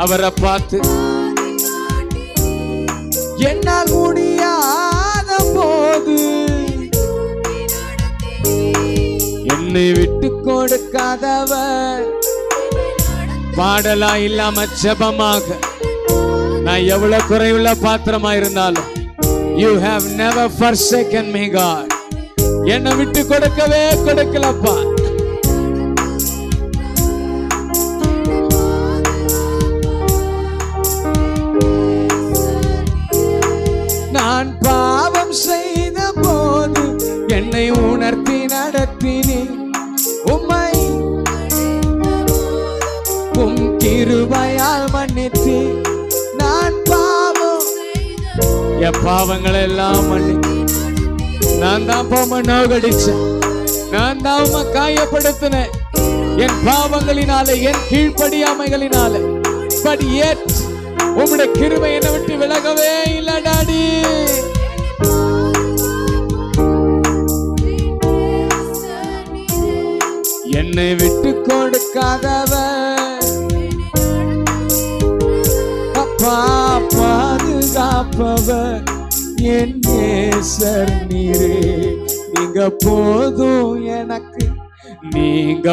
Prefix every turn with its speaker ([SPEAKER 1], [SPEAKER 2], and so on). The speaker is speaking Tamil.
[SPEAKER 1] அவரை பார்த்து என்னால் முடியாத போது என்னை விட்டு கொடுக்காதவர். பாடலா இல்லாம ஜெபமாக நான் எவ்வளவு குறைவுள்ள பாத்திரமா இருந்தாலும் you have never forsaken me God. என்னை விட்டு கொடுக்கவே கொடுக்கலப்பா. நான் பாவம் செய்த போது என்னை உணர்த்தி நடத்தினேன். உம்மை உம் கிருபையால் மன்னித்து நான் பாவம் என் பாவங்களை எல்லாம் மன்னித்து நான் தான் நோகடிச்சேன். நான் தான் காயப்படுத்தினேன் என் பாவங்களினாலே என் கீழ்ப்படியாமைகளினாலே. பட் yet உம்முடைய கிருபை என்னை விட்டு விலகவே இல்லை டாடி. என்னை விட்டு கொடுக்காதவர் அப்பா பாதுகாப்பவர் என் நேசர் நீரே. நீங்க போதும் எனக்கு, நீங்க